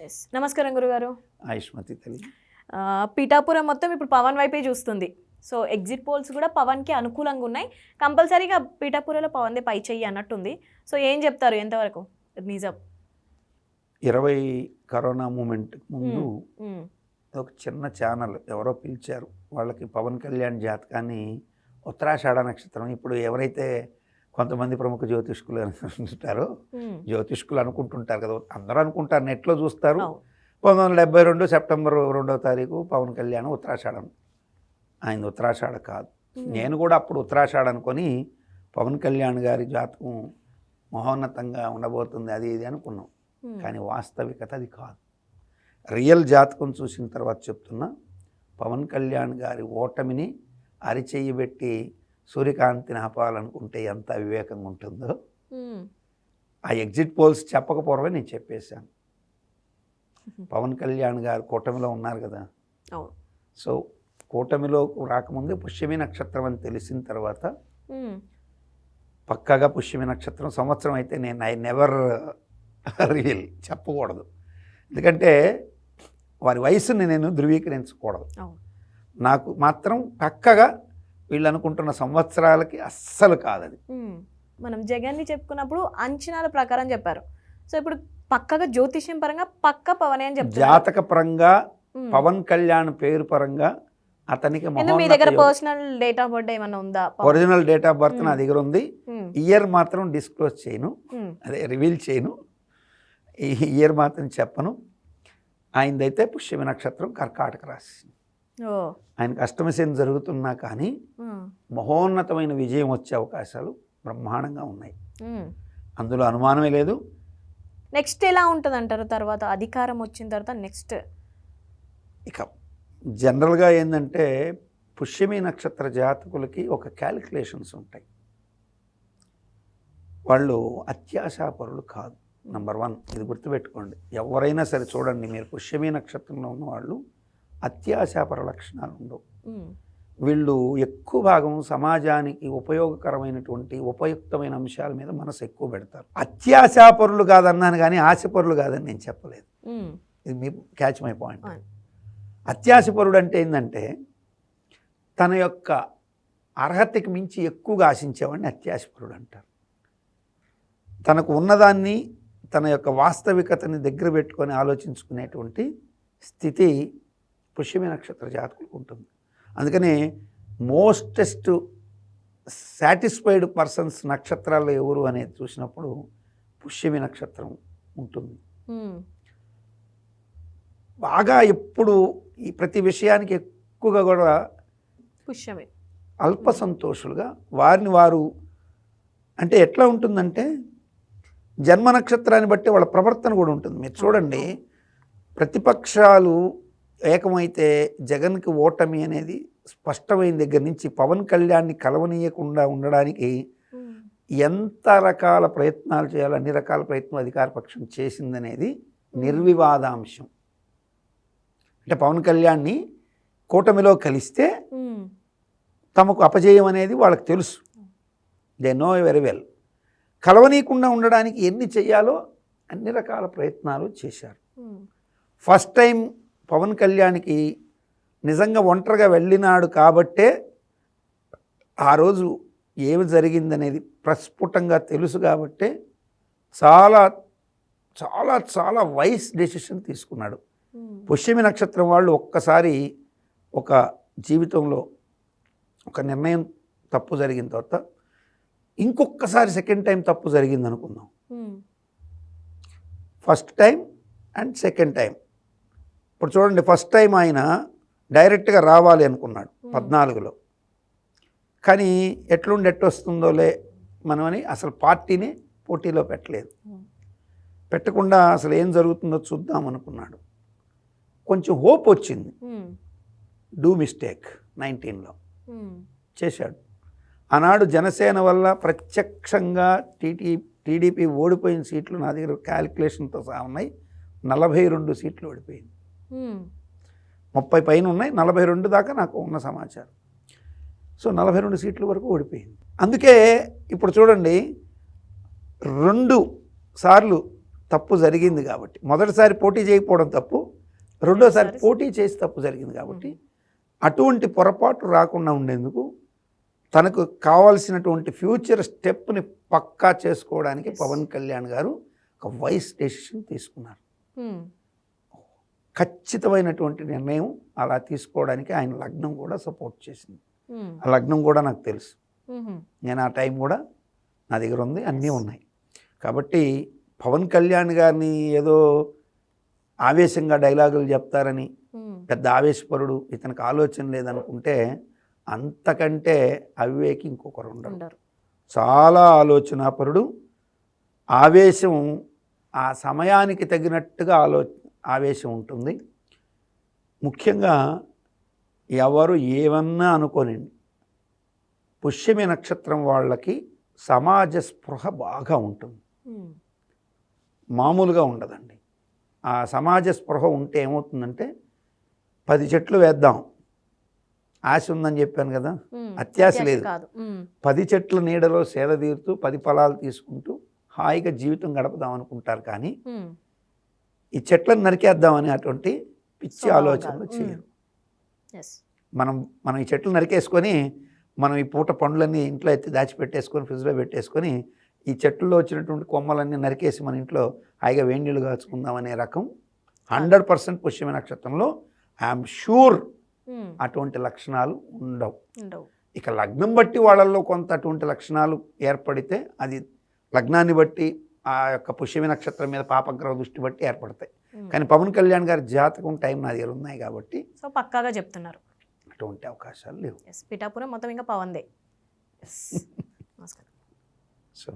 Yes నమస్కారం గురుగారు. ఆయుష్మతి తల్లి. పీఠాపురం మొత్తం ఇప్పుడు పవన్ వైపే చూస్తుంది. సో ఎగ్జిట్ పోల్స్ కూడా పవన్కి అనుకూలంగా ఉన్నాయి. కంపల్సరీగా పీఠాపురంలో పవన్దే పై చెయ్యి అన్నట్టుంది. సో ఏం చెప్తారు, ఎంతవరకు నిజం? 20 కరోనా మూమెంట్ ముందు ఒక చిన్న ఛానల్ ఎవరో పిలిచారు, వాళ్ళకి పవన్ కళ్యాణ్ జాతకాన్ని ఉత్తరాషాఢ నక్షత్రం, ఇప్పుడు ఎవరైతే కొంతమంది ప్రముఖ జ్యోతిష్కులు అనుకుంటారో, జ్యోతిష్కులు అనుకుంటుంటారు కదా, అందరూ అనుకుంటారు, నెట్లో చూస్తారు. 1972 సెప్టెంబర్ 2వ తారీఖు పవన్ కళ్యాణ్ ఉత్తరాషాఢం. ఆయన ఉత్తరాషాఢ కాదు. నేను కూడా అప్పుడు ఉత్తరాషాఢ అనుకొని పవన్ కళ్యాణ్ గారి జాతకం మహోన్నతంగా ఉండబోతుంది అది ఇది అనుకున్నాం. కానీ వాస్తవికత అది కాదు. రియల్ జాతకం చూసిన తర్వాత చెప్తున్నా, పవన్ కళ్యాణ్ గారి ఓటమిని అరిచెయ్యి పెట్టి సూర్యకాంతిని ఆపాలనుకుంటే ఎంత వివేకంగా ఉంటుందో ఆ ఎగ్జిట్ పోల్స్ చెప్పకపోవడమే నేను చెప్పేశాను. పవన్ కళ్యాణ్ గారు కూటమిలో ఉన్నారు కదా. సో కూటమిలో రాకముందే పుష్యమి నక్షత్రం అని తెలిసిన తర్వాత పక్కాగా పుష్యమి నక్షత్రం సంవత్సరం అయితే నేను ఐ నెవర్ రియల్ చెప్పకూడదు, ఎందుకంటే వారి వయసుని నేను ధృవీకరించకూడదు. నాకు మాత్రం పక్కగా వీళ్ళు అనుకుంటున్న సంవత్సరాలకి అస్సలు కాదు అది. మనం జగన్ని చెప్పుకున్నప్పుడు అంచనాల ప్రకారం చెప్పారు. సో ఇప్పుడు పక్కగా జ్యోతిష్యం పరంగా పక్క పవన్ అని చెప్తారు. జాతక పరంగా పవన్ కళ్యాణ్ పేరు పరంగా అతనికి మీ దగ్గర పర్సనల్ డేట్ ఆఫ్ బర్త్ ఏమైనా ఉందా? ఒరిజినల్ డేట్ ఆఫ్ బర్త్ నా దగ్గర ఉంది. ఇయర్ మాత్రం డిస్క్లోజ్ చేయను, అదే రివీల్ చేయను. ఈ ఇయర్ మాత్రం చెప్పను. ఆయనదైతే పుష్యమి నక్షత్రం, కర్కాటక రాశి. ఆయనకు అష్టమశని జరుగుతున్నా కానీ మహోన్నతమైన విజయం వచ్చే అవకాశాలు బ్రహ్మాండంగా ఉన్నాయి, అందులో అనుమానమే లేదు. నెక్స్ట్ ఎలా ఉంటుంది అంటారు? తర్వాత అధికారం వచ్చిన తర్వాత నెక్స్ట్ ఇక జనరల్గా ఏంటంటే పుష్యమి నక్షత్ర జాతకులకి ఒక క్యాలిక్యులేషన్స్ ఉంటాయి. వాళ్ళు అత్యాశాపరులు కాదు. నంబర్ 1 ఇది గుర్తుపెట్టుకోండి. ఎవరైనా సరే చూడండి, మీరు పుష్యమి నక్షత్రంలో ఉన్న వాళ్ళు అత్యాశాపర లక్షణాలు ఉండవు. వీళ్ళు ఎక్కువ భాగం సమాజానికి ఉపయోగకరమైనటువంటి ఉపయుక్తమైన అంశాల మీద మనసు ఎక్కువ పెడతారు. అత్యాశాపరులు కాదన్నాను కానీ ఆశపరులు కాదని నేను చెప్పలేదు. ఇది మీ క్యాచ్ మై పాయింట్. అత్యాశపరుడు అంటే ఏంటంటే తన యొక్క అర్హతకి మించి ఎక్కువగా ఆశించేవాడిని అత్యాశపరుడు అంటారు. తనకు ఉన్నదాన్ని తన యొక్క వాస్తవికతని దగ్గర పెట్టుకొని ఆలోచించుకునేటువంటి స్థితి పుష్యమి నక్షత్ర జాతకులకు ఉంటుంది. అందుకనే మోస్టెస్ట్ సాటిస్ఫైడ్ పర్సన్స్ నక్షత్రాల్లో ఎవరు అనేది చూసినప్పుడు పుష్యమి నక్షత్రం ఉంటుంది. బాగా ఎప్పుడు ఈ ప్రతి విషయానికి ఎక్కువగా కూడా పుష్యమి అల్ప సంతోషులుగా వారిని వారు, అంటే ఎట్లా ఉంటుందంటే జన్మ నక్షత్రాన్ని బట్టి వాళ్ళ ప్రవర్తన కూడా ఉంటుంది. మీరు చూడండి, ప్రతిపక్షాలు ఏకమైతే జగన్కి ఓటమి అనేది స్పష్టమైన దగ్గర నుంచి పవన్ కళ్యాణ్ని కలవనీయకుండా ఉండడానికి ఎంత రకాల ప్రయత్నాలు చేయాలో అన్ని రకాల ప్రయత్నం అధికార పక్షం చేసిందనేది నిర్వివాదాంశం. అంటే పవన్ కళ్యాణ్ని కూటమిలో కలిస్తే తమకు అపజయం అనేది వాళ్ళకి తెలుసు. They know very well. కలవనీయకుండా ఉండడానికి ఎన్ని చేయాలో అన్ని రకాల ప్రయత్నాలు చేశారు. ఫస్ట్ టైం పవన్ కళ్యాణ్కి నిజంగా ఒంటరిగా వెళ్ళినాడు కాబట్టే ఆ రోజు ఏమి జరిగిందనేది ప్రస్ఫుటంగా తెలుసు కాబట్టే చాలా చాలా చాలా వైస్ డెసిషన్ తీసుకున్నాడు. పుష్యమి నక్షత్రం వాళ్ళు ఒక్కసారి ఒక జీవితంలో ఒక నిర్ణయం తప్పు జరిగిన తర్వాత ఇంకొకసారి సెకండ్ టైం తప్పు జరిగింది అనుకుందాం. First time and second time. ఇప్పుడు చూడండి, ఫస్ట్ టైం ఆయన డైరెక్ట్గా రావాలి అనుకున్నాడు 14లో, కానీ ఎట్టొస్తుందోలే మనమని అసలు పార్టీని పోటీలో పెట్టలేదు. పెట్టకుండా అసలు ఏం జరుగుతుందో చూద్దాం అనుకున్నాడు. కొంచెం హోప్ వచ్చింది. డూ మిస్టేక్ 19లో చేశాడు. ఆనాడు జనసేన వల్ల ప్రత్యక్షంగా టీడీపీ ఓడిపోయిన సీట్లు నా దగ్గర క్యాలిక్యులేషన్తో సహా ఉన్నాయి. 42 సీట్లు ఓడిపోయింది. 30 పైన ఉన్నాయి, 42 దాకా నాకు ఉన్న సమాచారం. సో 42 సీట్ల వరకు ఓడిపోయింది. అందుకే ఇప్పుడు చూడండి, 2 సార్లు తప్పు జరిగింది కాబట్టి, మొదటిసారి పోటీ చేయకపోవడం తప్పు, రెండోసారి పోటీ చేసి తప్పు జరిగింది కాబట్టి అటువంటి పొరపాటు రాకుండా ఉండేందుకు తనకు కావాల్సినటువంటి ఫ్యూచర్ స్టెప్ని పక్కా చేసుకోవడానికి పవన్ కళ్యాణ్ గారు ఒక వైస్ డెసిషన్ తీసుకున్నారు. ఖచ్చితమైనటువంటి నిర్ణయం అలా తీసుకోవడానికి ఆయన లగ్నం కూడా సపోర్ట్ చేసింది. ఆ లగ్నం కూడా నాకు తెలుసు, నేను ఆ టైం కూడా నా దగ్గర ఉంది, అన్నీ ఉన్నాయి. కాబట్టి పవన్ కళ్యాణ్ గారిని ఏదో ఆవేశంగా డైలాగులు చెప్తారని, పెద్ద ఆవేశపరుడు, ఇతనికి ఆలోచన లేదనుకుంటే అంతకంటే అవివేకి ఇంకొకరు ఉండరు. చాలా ఆలోచనాపరుడు, ఆవేశం ఆ సమయానికి తగినట్టుగా ఆవేశం ఉంటుంది. ముఖ్యంగా ఎవరు ఏమన్నా అనుకోనండి, పుష్యమి నక్షత్రం వాళ్ళకి సమాజ స్పృహ బాగా ఉంటుంది, మామూలుగా ఉండదండి. ఆ సమాజ స్పృహ ఉంటే ఏమవుతుందంటే 10 చెట్లు వేద్దాం, ఆశ ఉందని చెప్పాను కదా, అత్యాశ లేదు. 10 చెట్ల నీడలో సేద తీరుతూ 10 ఫలాలు తీసుకుంటూ హాయిగా జీవితం గడపదాం అనుకుంటారు. కానీ ఈ చెట్లను నరికేద్దామని అటువంటి పిచ్చి ఆలోచనలు చేయరు. మనం ఈ చెట్లు నరికేసుకొని మనం ఈ పూట పండ్లన్నీ ఇంట్లో ఎత్తి దాచిపెట్టేసుకొని ఫ్రిడ్జ్లో పెట్టేసుకొని ఈ చెట్లలో వచ్చినటువంటి కొమ్మలన్నీ నరికేసి మన ఇంట్లో హాయిగా వేడి నీళ్ళు కాచుకుందాం అనే రకం 100% పుష్యమి నక్షత్రంలో ఐఎమ్ షూర్ అటువంటి లక్షణాలు ఉండవు. ఇక లగ్నం బట్టి వాళ్ళల్లో కొంత అటువంటి లక్షణాలు ఏర్పడితే అది లగ్నాన్ని బట్టి ఆ యొక్క పుష్యమి నక్షత్రం మీద పాపగ్రహ దృష్టి బట్టి ఏర్పడతాయి. కానీ పవన్ కళ్యాణ్ గారి జాతకం టైం నా దగ్గర ఉన్నాయి కాబట్టి సో పక్కాగా చెప్తున్నారు, అటువంటి అవకాశాలు లేవు. పిఠాపురం మొత్తం ఇంకా పవందే. నమస్కారం. సో